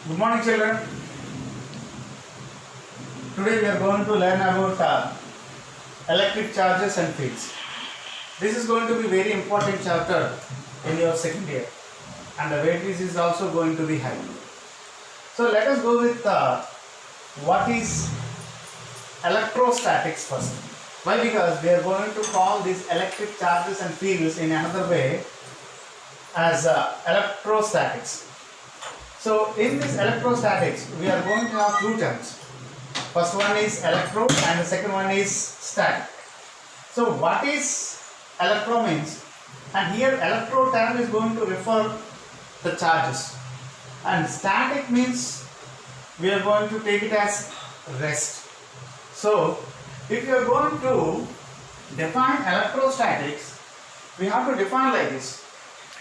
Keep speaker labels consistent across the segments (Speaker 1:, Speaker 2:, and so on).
Speaker 1: Good morning, children. Today we are going to learn about electric charges and fields. This is going to be very important chapter in your second year, and the weightage is also going to be high. So let us go with what is electrostatics first. Why? Because we are going to call these electric charges and fields in another way as electrostatics. So in this electrostatics, we are going to have two terms. First one is electro and the second one is static. So what is electro means, and here electro term is going to refer the charges, and static means we are going to take it as rest. So if you are going to define electrostatics, we have to define like this.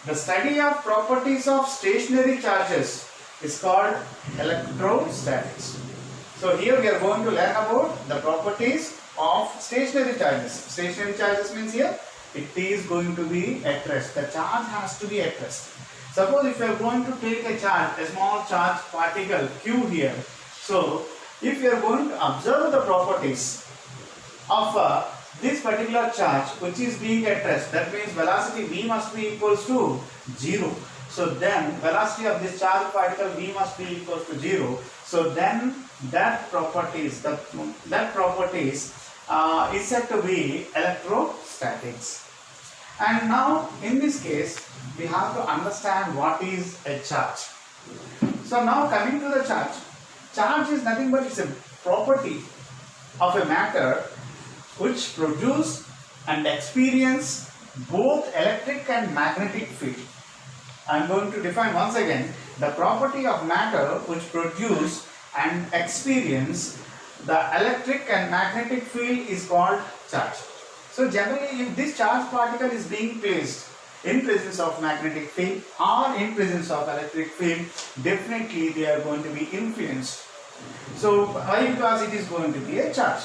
Speaker 1: The study of properties of stationary charges is called electrostatics. So here we are going to learn about the properties of stationary charges. Stationary charges means here it is going to be at rest. The charge has to be at rest. Suppose if you are going to take a charge, a small charge particle Q here. So if you are going to observe the properties of this particular charge which is being at rest, that means velocity V must be equals to 0. So then velocity of this charge particle V must be equals to 0. So then that properties is said to be electrostatics. And now in this case we have to understand what is a charge. So now coming to the charge is nothing but it's a property of a matter which produce and experience both electric and magnetic field. I am going to define once again the property of matter which produce and experience the electric and magnetic field is called charge. So generally if this charge particle is being placed in presence of magnetic field or in presence of electric field, definitely they are going to be influenced. So why? Because it is going to be a charge.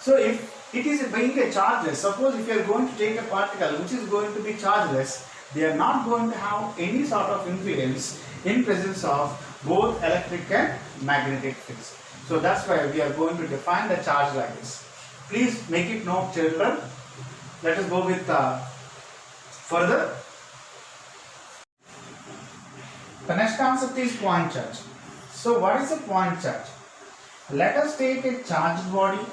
Speaker 1: So if it is being a chargeless, suppose if you are going to take a particle which is going to be chargeless, they are not going to have any sort of influence in presence of both electric and magnetic fields. So that's why we are going to define the charge like this. Please make it note, children. Let us go with further. The next concept is point charge. So what is a point charge? Let us take a charged body,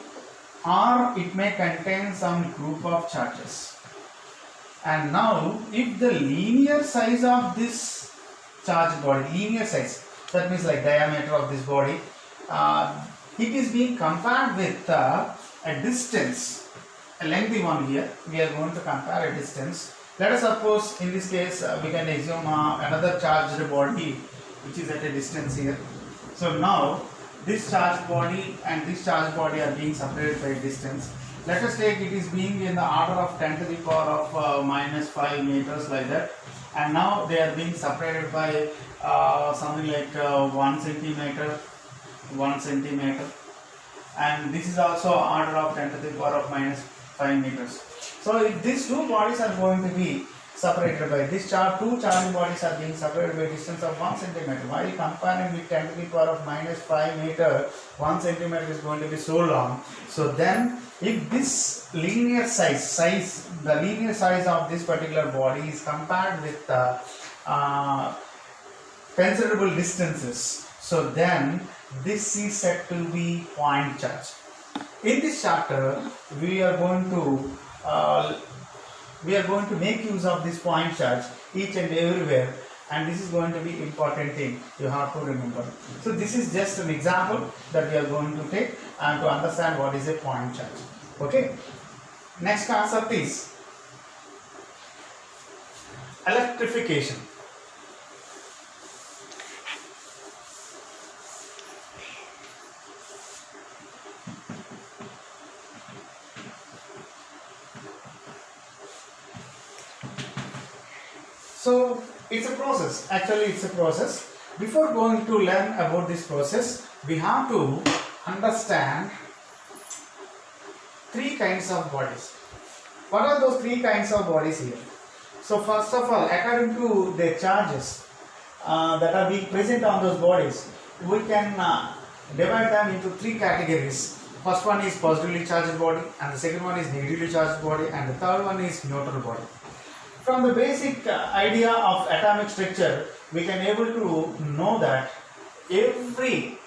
Speaker 1: or it may contain some group of charges. And now if the linear size of this charged body, linear size, that means like diameter of this body, it is being compared with a distance, a lengthy one here. We are going to compare a distance. Let us suppose in this case we can assume another charged body which is at a distance here. So now this charged body and this charged body are being separated by a distance. Let us take it is being in the order of 10 to the power of minus 5 meters, like that, and now they are being separated by something like 1 centimeter, and this is also order of 10 to the power of minus 5 meters. So if these two bodies are going to be separated by this charge, two charging bodies are being separated by a distance of 1 centimeter. While comparing with 10 to the power of minus 5 meter, 1 centimeter is going to be so long. So then if this linear size, the linear size of this particular body is compared with considerable distances, so then this is said to be point charge. In this chapter we are going to make use of this point charge each and everywhere, and this is going to be important thing you have to remember. So this is just an example that we are going to take and to understand what is a point charge. Okay. Next concept is electrification. So it's a process. Actually it's a process. Before going to learn about this process, we have to understand three kinds of bodies. What are those three kinds of bodies here? So first of all, according to their charges, that are being present on those bodies, we can divide them into three categories. First one is positively charged body, and the second one is negatively charged body, and the third one is neutral body. From the basic idea of atomic structure, we can able to know that every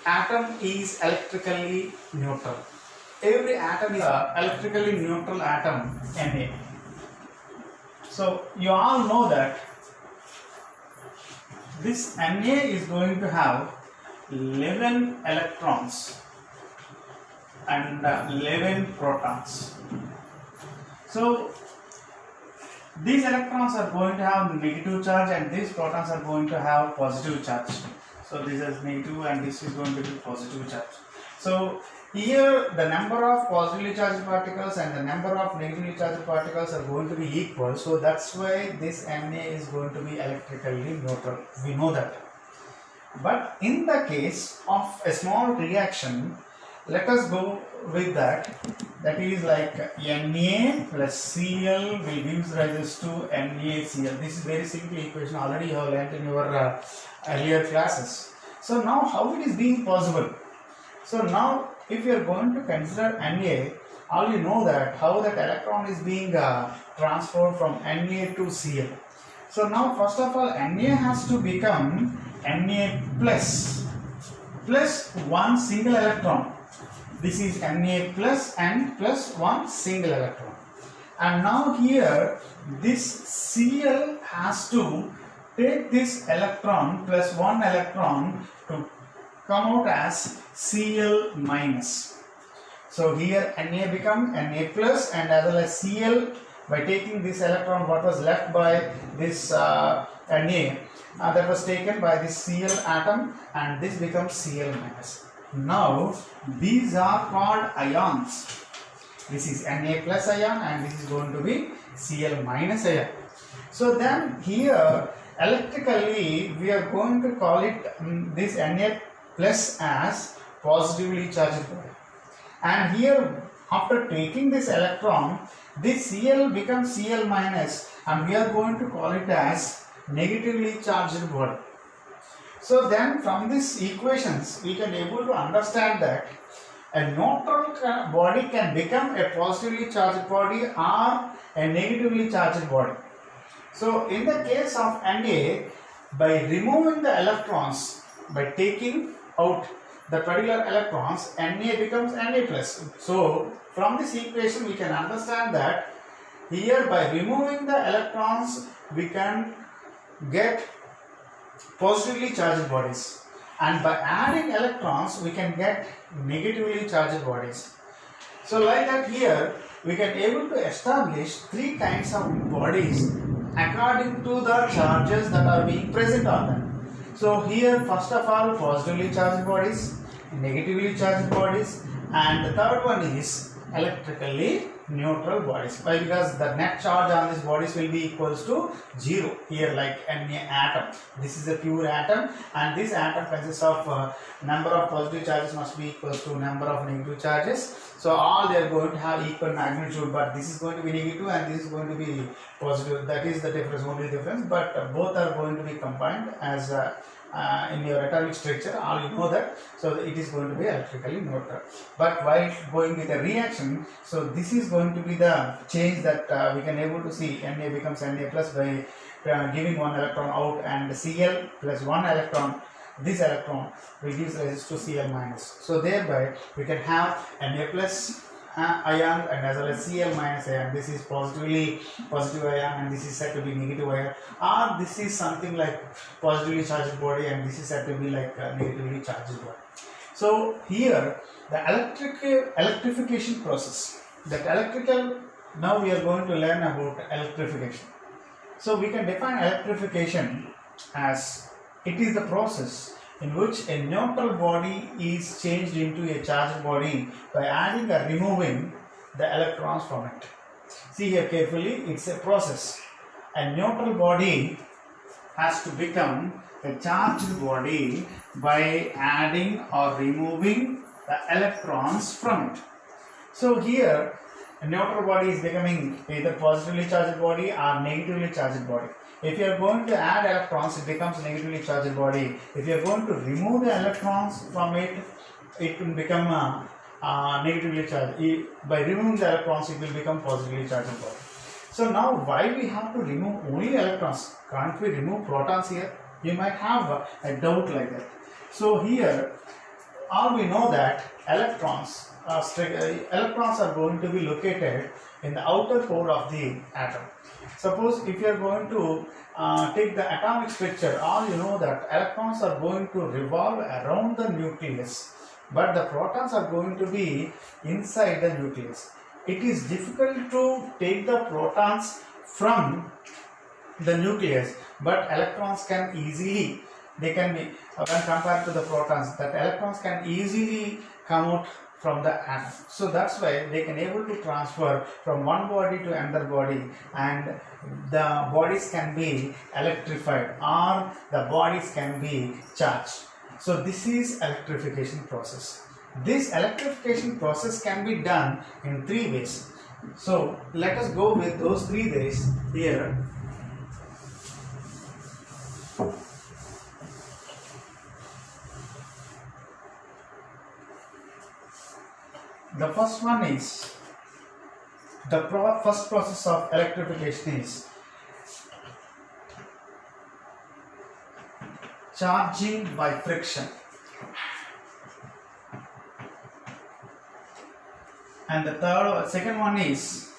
Speaker 1: atom is electrically neutral. Every atom is an electrically neutral atom, Na. So you all know that this Na is going to have 11 electrons and 11 protons. So these electrons are going to have negative charge and these protons are going to have positive charge. So this is negative and this is going to be positive charge. So here the number of positively charged particles and the number of negatively charged particles are going to be equal. So that's why this Na is going to be electrically neutral. We know that. But in the case of a small reaction, let us go with that. That is like Na plus Cl will give rise to NaCl. This is very simple equation, already you have learnt in your earlier classes. So now how it is being possible? So now if you are going to consider Na, all you know that how that electron is being transferred from Na to Cl. So now first of all Na has to become Na plus one single electron. This is Na plus and plus one single electron. And now here this Cl has to take this electron plus one electron to come out as Cl minus. So here Na become Na plus and as well as Cl, by taking this electron what was left by this Na that was taken by this Cl atom and this becomes Cl minus. Now these are called ions. This is Na plus ion and this is going to be Cl minus ion. So then here electrically we are going to call it this Na plus as positively charged body. And here after taking this electron, this Cl becomes Cl minus and we are going to call it as negatively charged body. So then from these equations we can able to understand that a neutral body can become a positively charged body or a negatively charged body. So in the case of Na, by removing the electrons, by taking out the particular electrons, Na becomes Na plus. So from this equation we can understand that here by removing the electrons we can get positively charged bodies, and by adding electrons we can get negatively charged bodies. So like that here we can able to establish three kinds of bodies according to the charges that are being present on them. So here first of all positively charged bodies, negatively charged bodies, and the third one is electrically neutral bodies. Why? Because the net charge on these bodies will be equals to 0 here, like any atom. This is a pure atom and this atom consists of number of positive charges must be equals to number of negative charges. So all they are going to have equal magnitude, but this is going to be negative and this is going to be positive. That is the difference, only difference, but both are going to be combined as in your atomic structure, all you know that. So it is going to be electrically neutral. But while going with a reaction, so this is going to be the change that we can able to see. Na becomes Na plus by giving one electron out, and Cl plus one electron, this electron will give rise to Cl minus. So thereby we can have Na plus ion and as well as Cl minus ion. This is positive ion and this is said to be negative ion, or this is something like positively charged body and this is said to be like negatively charged body. So here the electrification process, now we are going to learn about electrification. So we can define electrification as it is the process in which a neutral body is changed into a charged body by adding or removing the electrons from it. See here carefully, it's a process. A neutral body has to become a charged body by adding or removing the electrons from it. So here a neutral body is becoming either positively charged body or negatively charged body. If you are going to add electrons, it becomes negatively charged body. If you are going to remove the electrons from it, it will become negatively charged. By removing the electrons, it will become positively charged body. So now, why we have to remove only electrons? Can't we remove protons here? You might have a doubt like that. So here, all we know that electrons are going to be located in the outer core of the atom. Suppose if you are going to take the atomic structure, all you know that electrons are going to revolve around the nucleus, but the protons are going to be inside the nucleus. It is difficult to take the protons from the nucleus, but electrons can easily, they can be, when compared to the protons, that electrons can easily come out from the atom. So that's why they can able to transfer from one body to another body, and the bodies can be electrified or the bodies can be charged. So this is electrification process. This electrification process can be done in 3 ways. So let us go with those 3 ways here. The first one is, the first process of electrification is charging by friction. And the second one is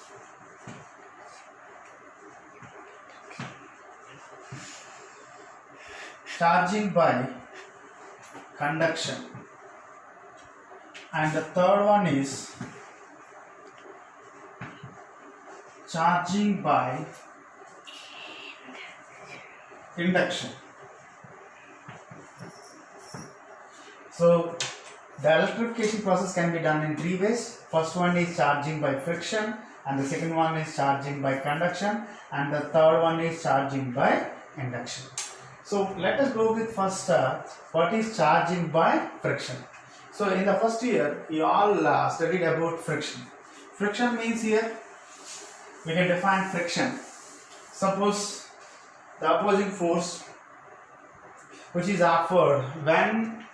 Speaker 1: charging by conduction. And the third one is charging by induction. So the electrification process can be done in 3 ways. First one is charging by friction, and the second one is charging by conduction, and the third one is charging by induction. So let us go with first what is charging by friction. So in the first year you all studied about friction. Friction means, here we can define friction. Suppose the opposing force which is offered when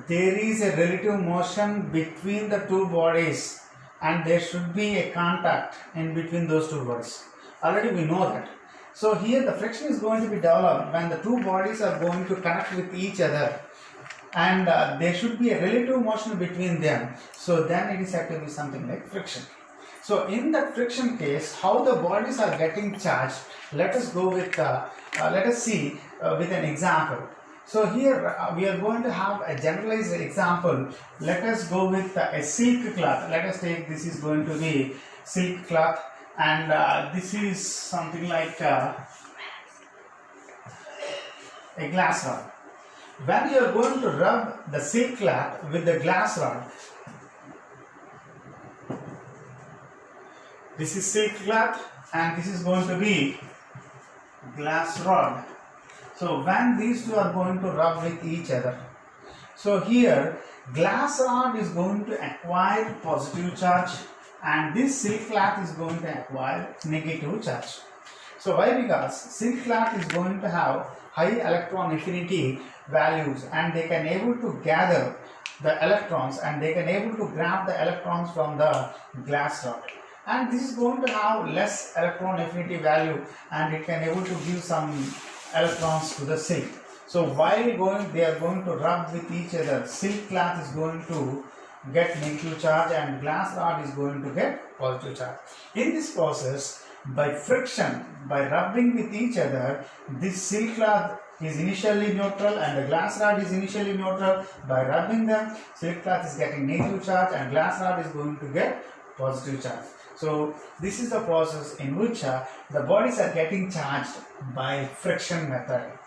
Speaker 1: there is a relative motion between the 2 bodies, and there should be a contact in between those 2 bodies. Already we know that. So here the friction is going to be developed when the 2 bodies are going to connect with each other, and there should be a relative motion between them. So then it is said to be something like friction. So in that friction case, how the bodies are getting charged, let us go with let us see with an example. So here we are going to have a generalized example. Let us go with a silk cloth. Let us take, this is going to be silk cloth, and this is something like a glass rod. When you are going to rub the silk cloth with the glass rod, this is silk cloth and this is going to be glass rod. So when these 2 are going to rub with each other, so here glass rod is going to acquire positive charge and this silk cloth is going to acquire negative charge. So why? Because silk cloth is going to have high electron affinity values, and they can able to gather the electrons, and they can able to grab the electrons from the glass rod. And this is going to have less electron affinity value, and it can able to give some electrons to the silk. So while they are going to rub with each other, silk cloth is going to get negative charge and glass rod is going to get positive charge. In this process, by friction, by rubbing with each other, this silk cloth is initially neutral and the glass rod is initially neutral. By rubbing them, silk cloth is getting negative charge and glass rod is going to get positive charge. So this is the process in which the bodies are getting charged by friction method.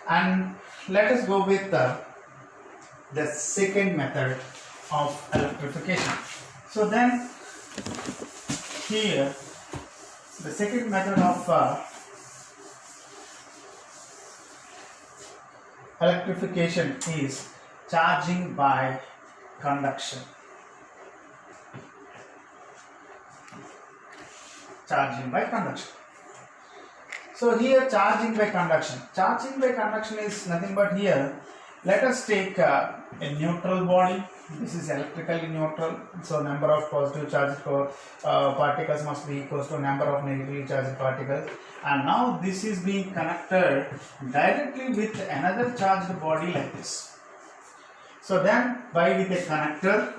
Speaker 1: And let us go with the second method of electrification. So then here the second method of electrification is charging by conduction. charging by conduction. So here charging by conduction. Charging by conduction is nothing but here. Let us take a neutral body. This is electrically neutral. So number of positive charged particles must be equal to number of negatively charged particles. And now this is being connected directly with another charged body like this. So then by with a connector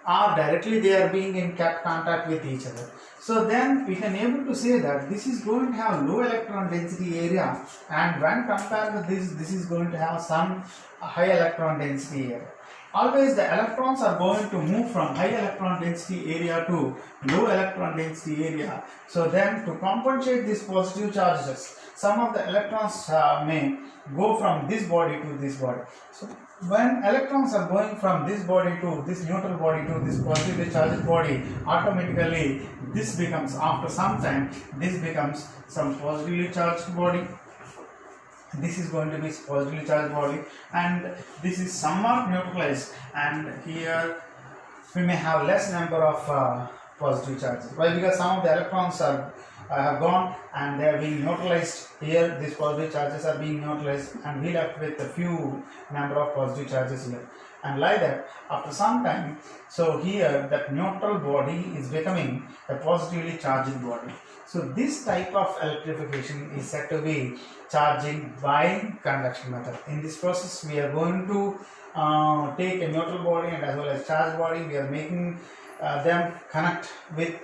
Speaker 1: or directly they are being in contact with each other. So then we can able to say that this is going to have low electron density area, and when compared with this is going to have some high electron density area. Always the electrons are going to move from high electron density area to low electron density area. So then to compensate these positive charges, some of the electrons may go from this body to this body. So when electrons are going from this body to this neutral body to this positively charged body, automatically this becomes, after some time, this becomes some positively charged body. This is going to be positively charged body, and this is somewhat neutralized, and here we may have less number of positive charges. Why? Because some of the electrons are have gone and they are being neutralized. Here these positive charges are being neutralized, and we left with a few number of positive charges here. And like that, after some time, so here that neutral body is becoming a positively charged body. So this type of electrification is said to be charging by conduction method. In this process, we are going to take a neutral body and as well as charged body. We are making them connect with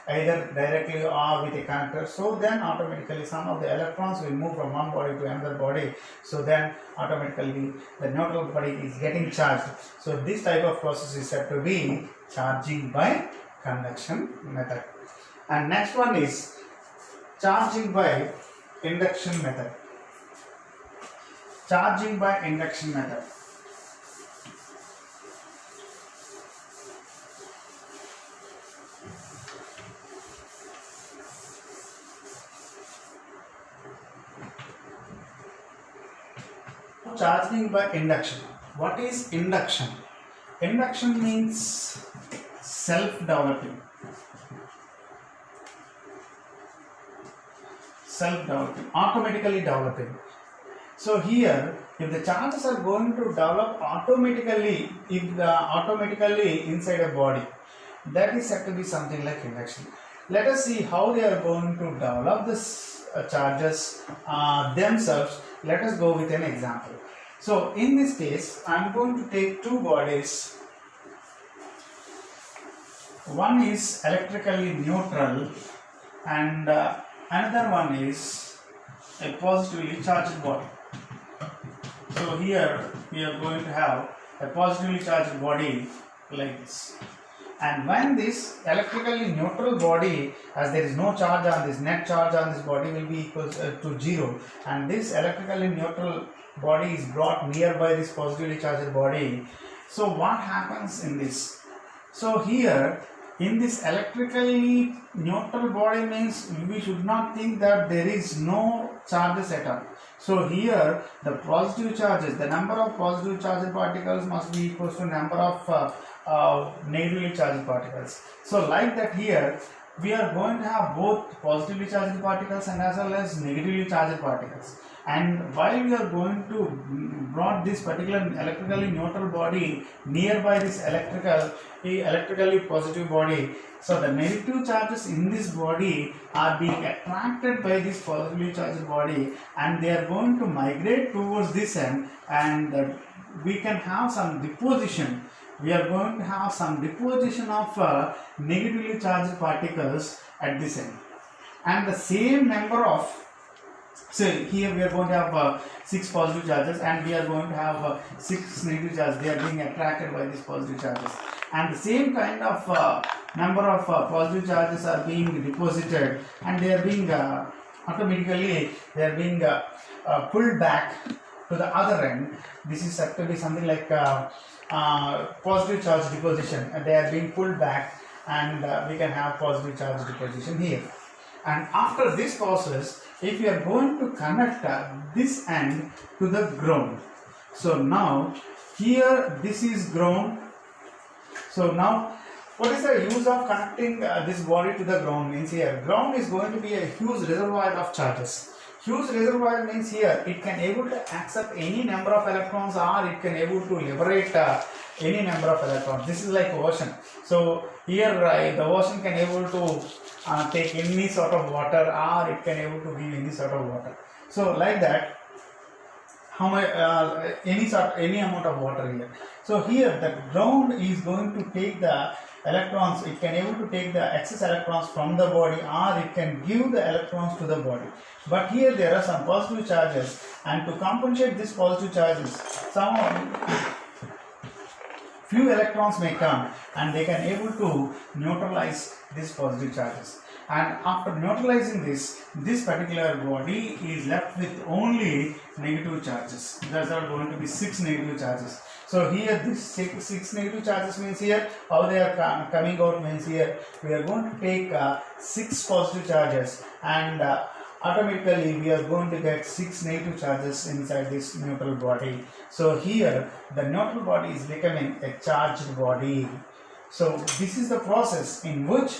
Speaker 1: either directly or with a connector. So then automatically some of the electrons will move from one body to another body. So then automatically the neutral body is getting charged. So this type of process is said to be charging by conduction method. And next one is charging by induction method. Charging by induction method. Charging by induction. What is induction? Induction means self-developing. Self-developing, automatically developing. So here, if the charges are going to develop automatically, automatically inside a body, that is said to be something like induction. Let us see how they are going to develop this charges themselves. Let us go with an example. So in this case, I am going to take two bodies. One is electrically neutral and another one is a positively charged body. So here we are going to have a positively charged body like this. And when this electrically neutral body, as there is no charge on this, net charge on this body will be equal to 0, and this electrically neutral body is brought nearby this positively charged body. So what happens in this? So here in this electrically neutral body means we should not think that there is no charges at all. So here the positive charges, the number of positive charged particles must be equal to number of negatively charged particles. So like that here we are going to have both positively charged particles and as well as negatively charged particles. And while we are going to brought this particular electrically neutral body nearby this electrically positive body, so the negative charges in this body are being attracted by this positively charged body, and they are going to migrate towards this end, and we can have some deposition. We are going to have some deposition of negatively charged particles at this end, and the same number of, so here we are going to have 6 positive charges and we are going to have 6 negative charges. They are being attracted by these positive charges, and the same kind of number of positive charges are being deposited, and they are being automatically they are being pulled back to the other end. This is said to be something like positive charge deposition, and they are being pulled back, and we can have positive charge deposition here. And after this process, if you are going to connect this end to the ground, so now here this is ground. So now What is the use of connecting this body to the ground means here? Ground is going to be a huge reservoir of charges. Huge reservoir means here it can able to accept any number of electrons, or it can able to liberate any number of electrons. This is like ocean. So here the ocean can able to take any sort of water, or it can able to give any sort of water. So like that, how much any amount of water here. So here the ground is going to take the electrons. It can able to take the excess electrons from the body, or it can give the electrons to the body. But here there are some positive charges, and to compensate these positive charges, some few electrons may come and they can able to neutralize these positive charges. And after neutralizing this particular body is left with only negative charges. There are going to be 6 negative charges. So here this six negative charges means here how they are coming out means here we are going to take 6 positive charges, and automatically we are going to get 6 negative charges inside this neutral body. So here the neutral body is becoming a charged body. So this is the process in which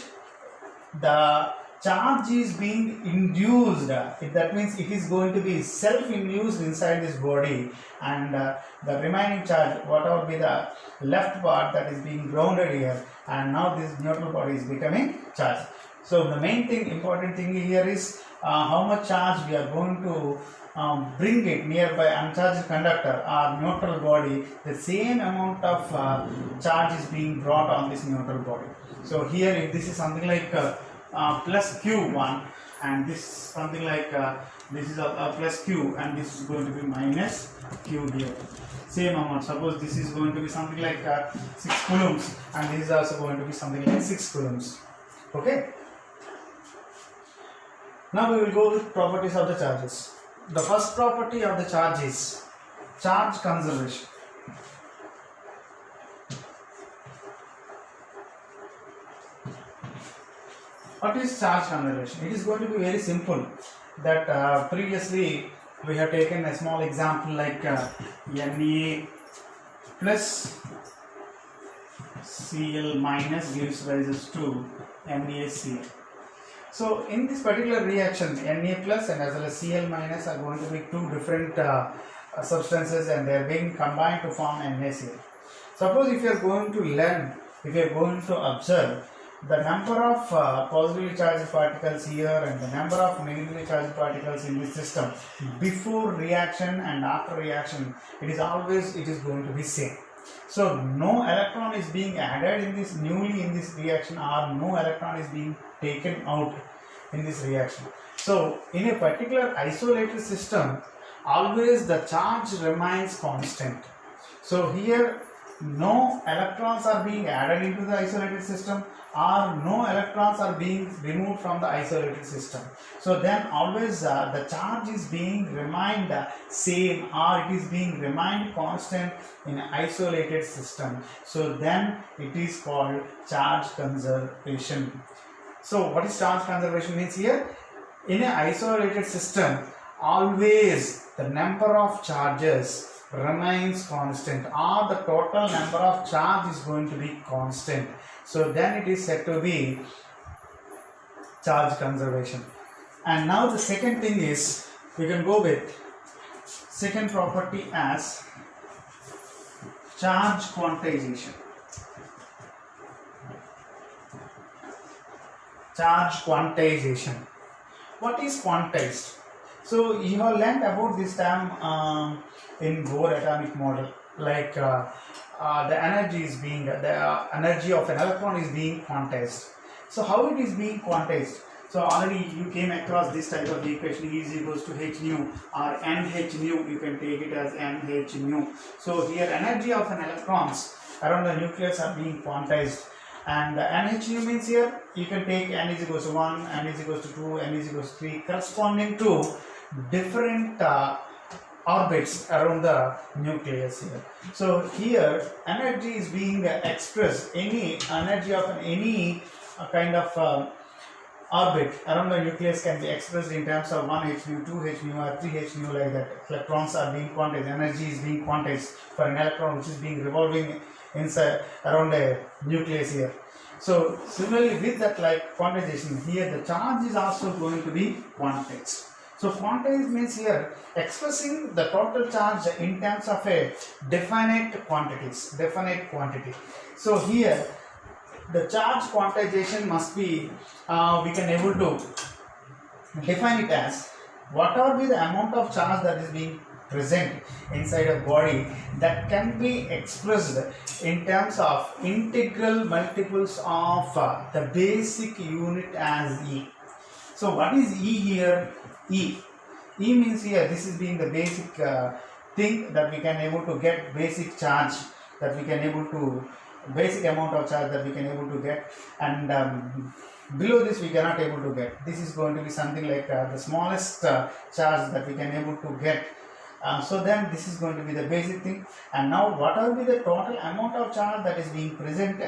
Speaker 1: the charge is being induced. That means it is going to be self-induced inside this body, and the remaining charge, whatever be the left part, that is being grounded here, and now this neutral body is becoming charged. So the main thing, important thing here is how much charge we are going to bring it nearby uncharged conductor or neutral body. The same amount of charge is being brought on this neutral body. So here if this is something like plus Q1, and this something like this is a plus Q, and this is going to be minus Q here. Same amount. Suppose this is going to be something like 6 coulombs, and this is also going to be something like 6 coulombs. Okay. Now we will go with properties of the charges. The first property of the charge is charge conservation. What is charge conservation? It is going to be very simple. That previously we have taken a small example like Na plus Cl minus gives rises to NaCl. So in this particular reaction, Na plus and as well as Cl minus are going to be two different substances, and they are being combined to form NaCl. Suppose if you are going to learn, if you are going to observe the number of positively charged particles here and the number of negatively charged particles in this system before reaction and after reaction, it is going to be same. So no electron is being added in this newly in this reaction, or no electron is being taken out in this reaction. So in a particular isolated system, always the charge remains constant. So here no electrons are being added into the isolated system, or no electrons are being removed from the isolated system. So then always the charge is being remained same, or it is being remained constant in an isolated system. So then it is called charge conservation. So what is charge conservation means here? In an isolated system, always the number of charges remains constant, or the total number of charge is going to be constant. So then it is said to be charge conservation. And now the second thing is, we can go with second property as charge quantization. Charge quantization. What is quantized? So you have learned about this term in Bohr atomic model, like the energy of an electron is being quantized. So how it is being quantized? So already you came across this type of equation, E is equals to h nu, or nh nu, you can take it as nh nu. So here energy of an electrons around the nucleus are being quantized, and nh nu means here you can take n is equals to 1, n is equals to 2, n is equals to 3, corresponding to different orbits around the nucleus here. So here energy is being expressed, any energy of any kind of orbit around the nucleus can be expressed in terms of 1 h nu, 2 h nu, or 3 h nu, like that. Electrons are being quantized, energy is being quantized for an electron which is being revolving inside around a nucleus here. So similarly with that like quantization, here the charge is also going to be quantized. So quantized means here expressing the total charge in terms of a definite quantity. So here the charge quantization must be, we can able to define it as whatever be the amount of charge that is being present inside a body that can be expressed in terms of integral multiples of the basic unit as E. So what is E here? E means here this is being the basic thing that we can able to get, basic charge that we can able to, basic amount of charge that we can able to get, and below this we cannot able to get. This is going to be something like the smallest charge that we can able to get. So then this is going to be the basic thing. And now what will be the total amount of charge that is being present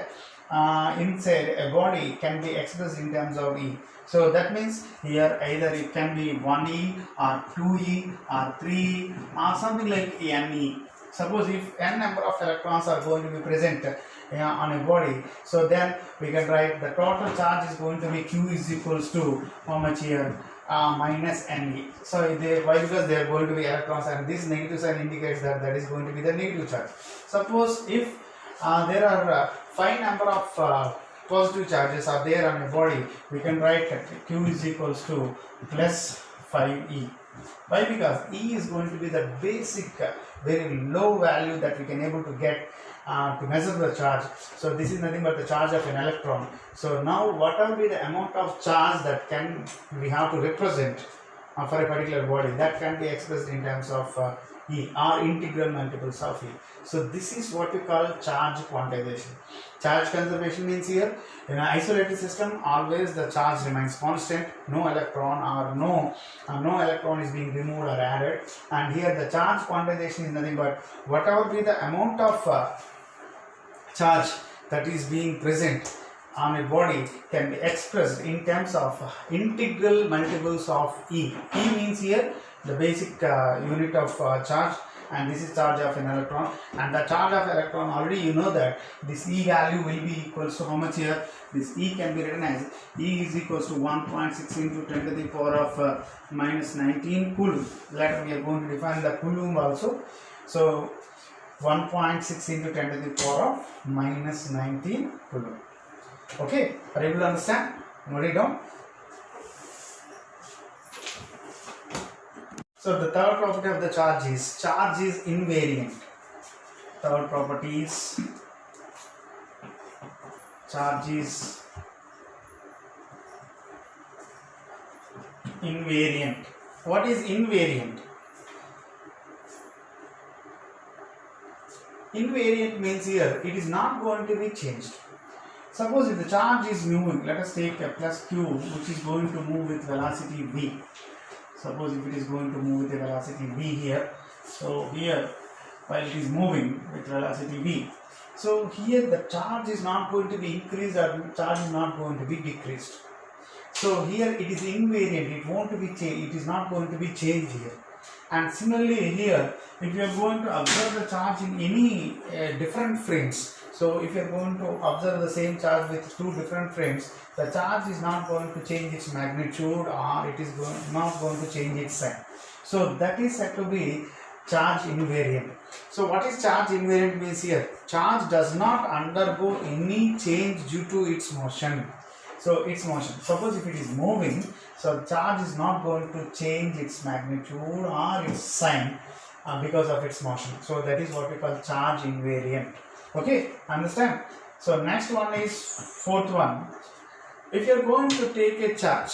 Speaker 1: inside a body can be expressed in terms of E. So that means here either it can be 1E or 2E or 3E or something like NE. Suppose if n number of electrons are going to be present on a body, so then we can write the total charge is going to be Q is equals to how much here? Minus Ne. So why? Because they are going to be electrons, and this negative sign indicates that that is going to be the negative charge. Suppose if there are 5 number of positive charges are there on a body, we can write that Q is equals to plus 5E. Why? Because E is going to be the basic very low value that we can able to get to measure the charge. So this is nothing but the charge of an electron. So now what will be the amount of charge that can we have to represent for a particular body, that can be expressed in terms of E or integral multiples of E. So this is what we call charge quantization. Charge conservation means here in an isolated system always the charge remains constant, no electron or no electron is being removed or added, and here the charge quantization is nothing but whatever be the amount of charge that is being present on a body can be expressed in terms of integral multiples of E. E means here the basic unit of charge, and this is charge of an electron, and the charge of electron already you know that this E value will be equals to how much here? This E can be written as E is equals to 1.6 into 10 to the power of minus 19 coulomb. Later we are going to define the coulomb also. So 1.6 into 10 to the power of minus 19 coulomb. Okay, are you able to understand? Note it down. So the third property of the charge is invariant. Third property is charge is invariant. What is invariant? Invariant means here it is not going to be changed. Suppose if the charge is moving, let us take a plus Q which is going to move with velocity v. Suppose if it is going to move with a velocity v here, so here while it is moving with velocity v, so here the charge is not going to be increased or charge is not going to be decreased. So here it is invariant, it won't be changed, it is not going to be changed here. And similarly here, if you are going to observe the charge in any different frames, so if you are going to observe the same charge with 2 different frames, the charge is not going to change its magnitude or it is not going to change its sign. So that is said to be charge invariant. So what is charge invariant means here? Charge does not undergo any change due to its motion. So its motion, suppose if it is moving, so charge is not going to change its magnitude or its sign because of its motion. So that is what we call charge invariant. Okay, understand? So next one is fourth one. If you are going to take a charge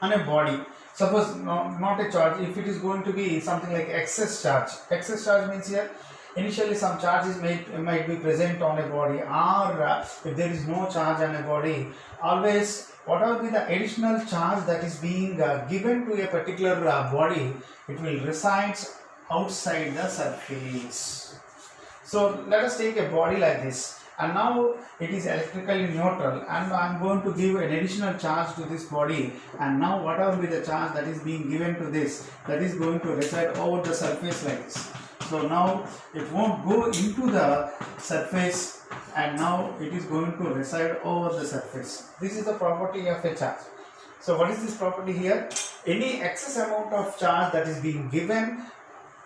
Speaker 1: on a body, suppose not a charge, if it is going to be something like excess charge. Excess charge means here initially some charges might be present on a body, or if there is no charge on a body, always what will be the additional charge that is being given to a particular body, it will reside outside the surface. So let us take a body like this, and now it is electrically neutral, and I am going to give an additional charge to this body, and now whatever be the charge that is being given to this, that is going to reside over the surface like this. So now it won't go into the surface and now it is going to reside over the surface. This is the property of a charge. So what is this property here? Any excess amount of charge that is being given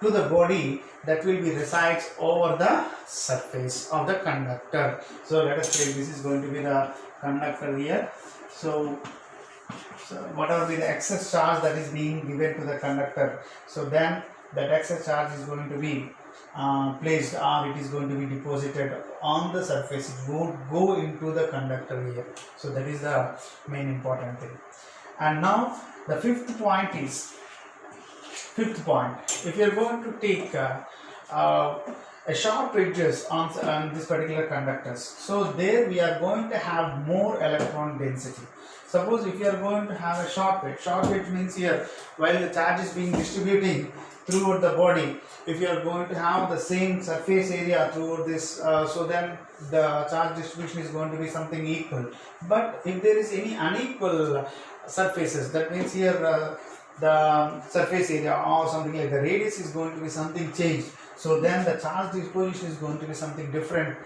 Speaker 1: to the body, that will be resides over the surface of the conductor. So let us say this is going to be the conductor here. So whatever be the excess charge that is being given to the conductor, so then that excess charge is going to be placed, or it is going to be deposited on the surface. It won't go into the conductor here. So that is the main important thing. And now the fifth point, if you are going to take a sharp edges on this particular conductors, so there we are going to have more electron density. Suppose if you are going to have a sharp edge means here, while the charge is being distributing throughout the body, if you are going to have the same surface area throughout this, so then the charge distribution is going to be something equal. But if there is any unequal surfaces, that means here the surface area or something like the radius is going to be something changed, so then the charge disposition is going to be something different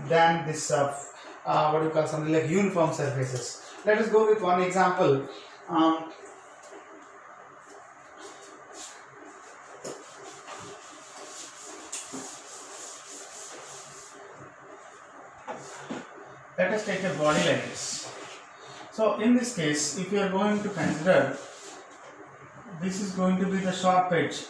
Speaker 1: than this what you call something like uniform surfaces. Let us go with one example. Let us take a body like this. So in this case, if you are going to consider, this is going to be the sharp edge.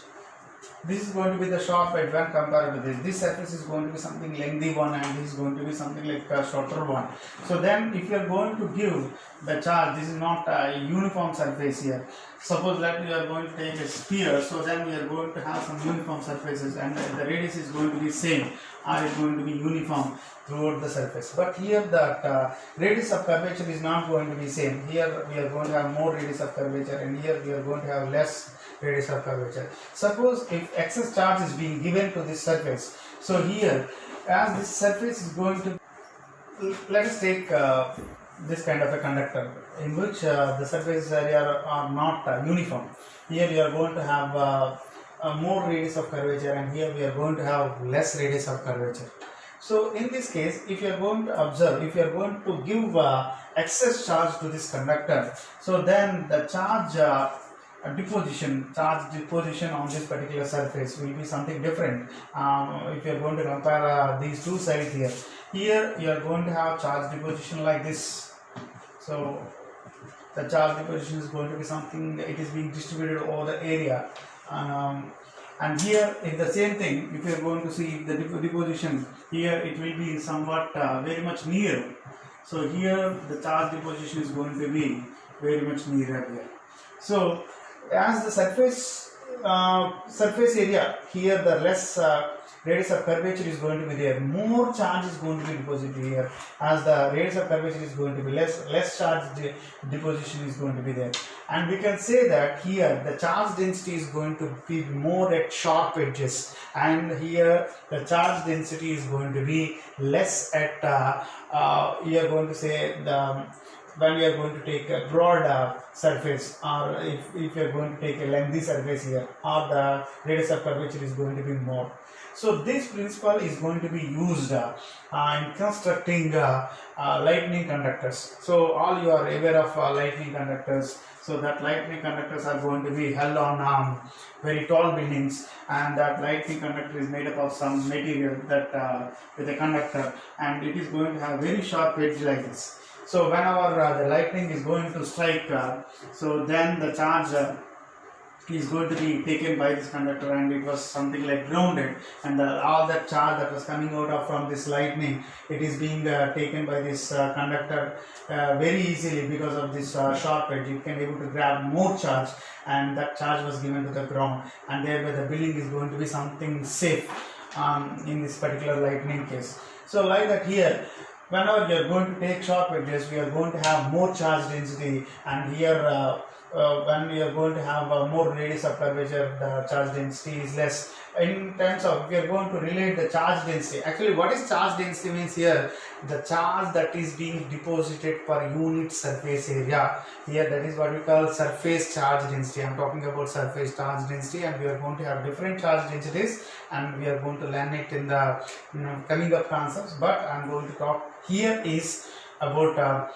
Speaker 1: This is going to be the sharp edge when compared with this. This surface is going to be something lengthy one, and this is going to be something like a shorter one. So then if you are going to give the charge, this is not a uniform surface here. Suppose that you are going to take a sphere, so then we are going to have some uniform surfaces, and the radius is going to be same, or is going to be uniform throughout the surface. But here the radius of curvature is not going to be same. Here we are going to have more radius of curvature, and here we are going to have less radius of curvature. Suppose if excess charge is being given to this surface, so here as this surface is going to, let us take this kind of a conductor in which the surface area are not uniform. Here you are going to have more radius of curvature, and here we are going to have less radius of curvature. So in this case, if you are going to observe, if you are going to give excess charge to this conductor, so then the charge deposition on this particular surface will be something different. If you are going to compare these two sides here, you are going to have charge deposition like this. So the charge deposition is going to be something, it is being distributed over the area. And here in the same thing, if you are going to see the deposition, here it will be somewhat very much near. So here the charge deposition is going to be very much nearer here. So as the surface area here, the less radius of curvature is going to be there, more charge is going to be deposited here. As the radius of curvature is going to be less charge deposition is going to be there. And we can say that here the charge density is going to be more at sharp edges, and here the charge density is going to be less at you are going to say the when we are going to take a broad surface, or if you are going to take a lengthy surface here, or the radius of curvature is going to be more. So this principle is going to be used in constructing lightning conductors. So all you are aware of lightning conductors. So that lightning conductors are going to be held on very tall buildings, and that lightning conductor is made up of some material that with a conductor, and it is going to have very sharp edge like this. So whenever the lightning is going to strike, so then the charge is going to be taken by this conductor, and it was something like grounded, and all that charge that was coming out from this lightning, it is being taken by this conductor very easily because of this sharp edge. You can able to grab more charge, and that charge was given to the ground, and thereby the building is going to be something safe in this particular lightning case. So like that here, whenever we are going to take sharp edges, we are going to have more charge density, and here when we are going to have more radius of curvature, the charge density is less. In terms of, we are going to relate the charge density. Actually, what is charge density means here? The charge that is being deposited per unit surface area. Here, that is what we call surface charge density. I am talking about surface charge density, and we are going to have different charge densities, and we are going to learn it in the coming up concepts. But I am going to talk here is about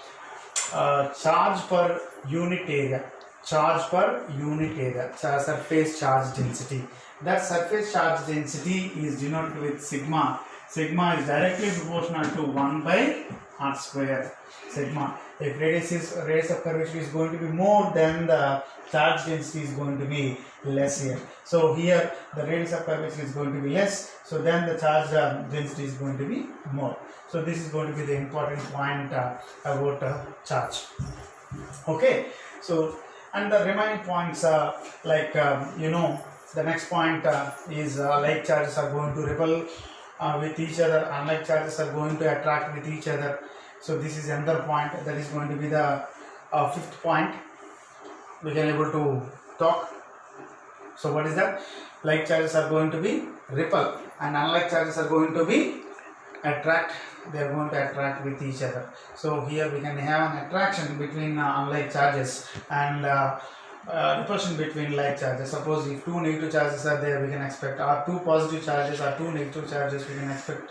Speaker 1: charge per unit area. Charge per unit area, surface charge density. That surface charge density is denoted with sigma. Sigma is directly proportional to 1 by r square. Sigma. If radius of curvature is going to be more, then the charge density is going to be less here. So here the radius of curvature is going to be less, so then the charge density is going to be more. So this is going to be the important point about charge. Okay, so and the remaining points the next point is like charges are going to repel with each other, unlike charges are going to attract with each other. So this is another point that is going to be the fifth point we can able to talk. So what is that? Like charges are going to be repel, and unlike charges are going to be attract. They are going to attract with each other. So here we can have an attraction between unlike charges and repulsion between like charges. Suppose if two negative charges are there, we can expect, or two positive charges or two negative charges, we can expect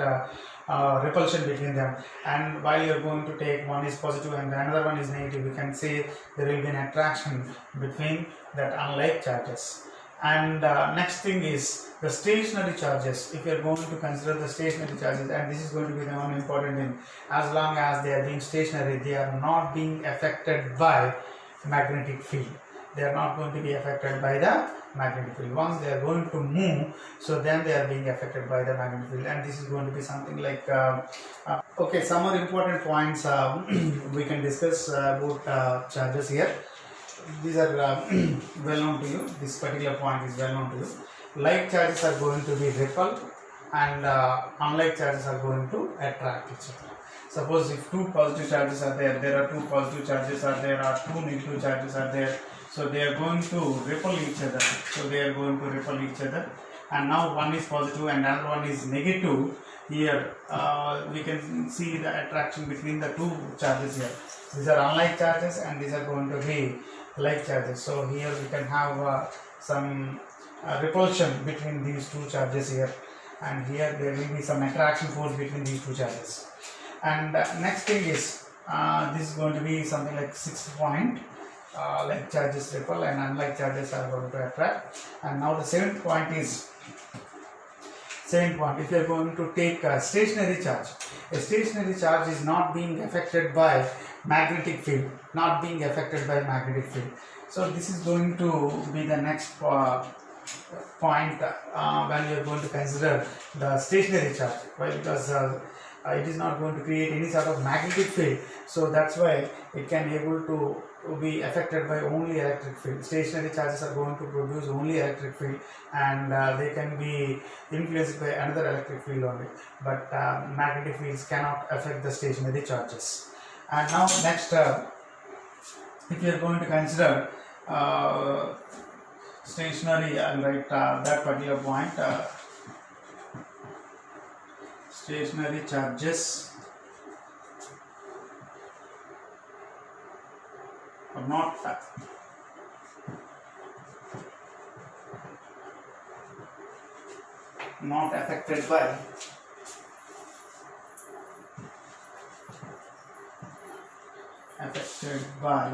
Speaker 1: repulsion between them. And while you are going to take one is positive and another one is negative, we can say there will be an attraction between that unlike charges. And next thing is the stationary charges. If you are going to consider the stationary charges, and this is going to be the one important thing, as long as they are being stationary, they are not being affected by magnetic field. They are not going to be affected by the magnetic field. Once they are going to move, so then they are being affected by the magnetic field. And this is going to be something like okay, some more important points we can discuss about charges here. These are well known to you. This particular point is well known to you. Like charges are going to be repelled, and unlike charges are going to attract each other. Suppose if two positive charges are there, there are two positive charges are there, or two negative charges are there, so they are going to repel each other. So they are going to repel each other, and now one is positive and another one is negative. Here we can see the attraction between the two charges here. These are unlike charges and these are going to be like charges. So here we can have some repulsion between these two charges here, and here there will be some attraction force between these two charges. And next thing is this is going to be something like sixth point. Like charges repel and unlike charges are going to attract. And now the seventh point is if you are going to take a stationary charge is not being affected by magnetic field, So this is going to be the next point when you are going to consider the stationary charge. Why? Because it is not going to create any sort of magnetic field, so that's why it can be able to be affected by only electric field. Stationary charges are going to produce only electric field, and they can be influenced by another electric field only, but magnetic fields cannot affect the stationary charges. And now next, if you are going to consider stationary, I'll write that particular point. Stationary charges are not affected by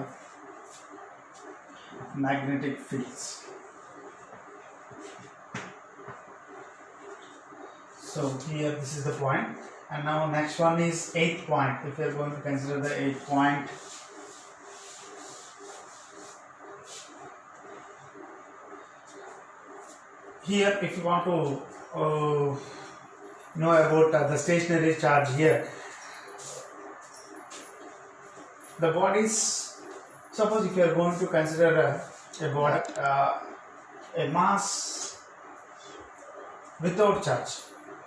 Speaker 1: magnetic fields. So here this is the point, and now next one is eighth point. If you are going to consider the eighth point, here if you want to know about the stationary charge here, the bodies, suppose if you are going to consider a body, a mass without charge.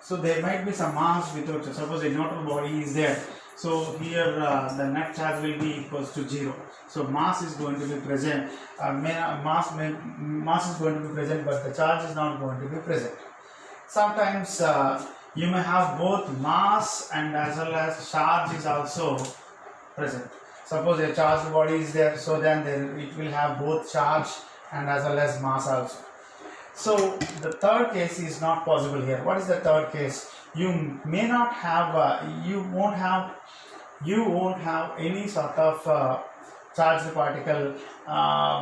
Speaker 1: So there might be some mass without charge. Suppose a neutral body is there. So here the net charge will be equals to 0. So mass is going to be present. Mass is going to be present, but the charge is not going to be present. Sometimes you may have both mass and as well as charge is also present. Suppose a charged body is there, so then it will have both charge and as well as mass also. So the third case is not possible here. What is the third case? You may not have, you won't have any sort of charged particle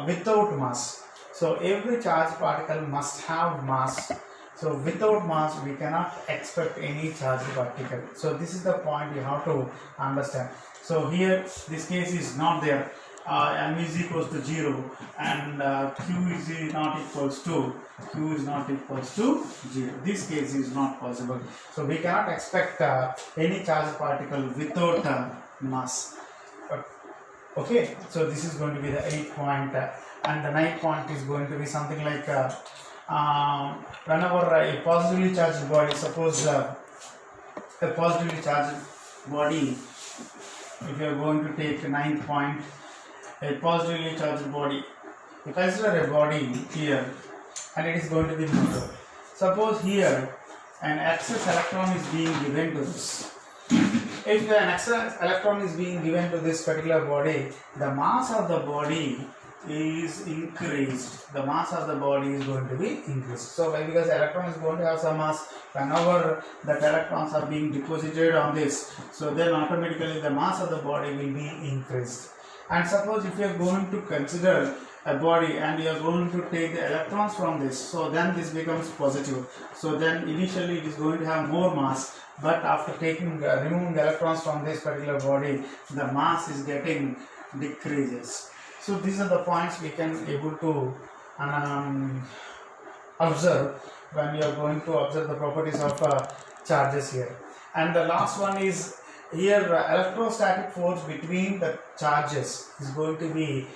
Speaker 1: without mass. So every charged particle must have mass. So without mass, we cannot expect any charged particle. So this is the point you have to understand. So here, this case is not there. M is equals to 0 and Q is not equals to 0. This case is not possible. So we cannot expect any charged particle without mass. Okay, so this is going to be the 8th point, and the 9th point is going to be something like whenever a positively charged body, suppose a positively charged body, if you are going to take 9th point, a positively charged body, you consider a body here and it is going to be neutral. Suppose here an excess electron is being given to this. If an excess electron is being given to this particular body, the mass of the body is increased. The mass of the body is going to be increased. So why? Because electron is going to have some mass. Whenever that electrons are being deposited on this, so then automatically the mass of the body will be increased. And suppose if you are going to consider a body and you are going to take the electrons from this, so then this becomes positive. So then initially it is going to have more mass, but after removing electrons from this particular body, the mass is getting decreases. So these are the points we can able to observe when you are going to observe the properties of charges here. And the last one is here electrostatic force between the charges is going to be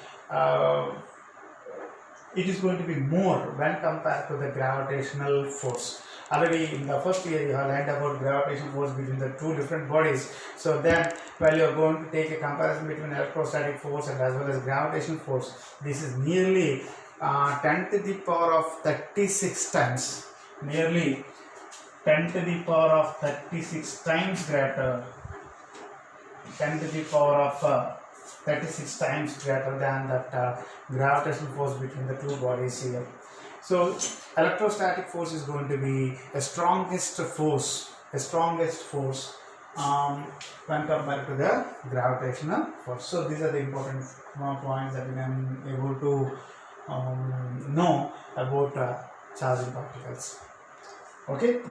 Speaker 1: it is going to be more when compared to the gravitational force. Already in the first year you have learned about gravitational force between the two different bodies. So then while you are going to take a comparison between electrostatic force and as well as gravitational force, this is nearly 10 to the power of 36 times, nearly 10 to the power of 36 times greater, 10 to the power of 36 times greater than that gravitational force between the two bodies here. So electrostatic force is going to be the strongest force when compared to the gravitational force. So these are the important points that we can able to know about charging particles. Okay.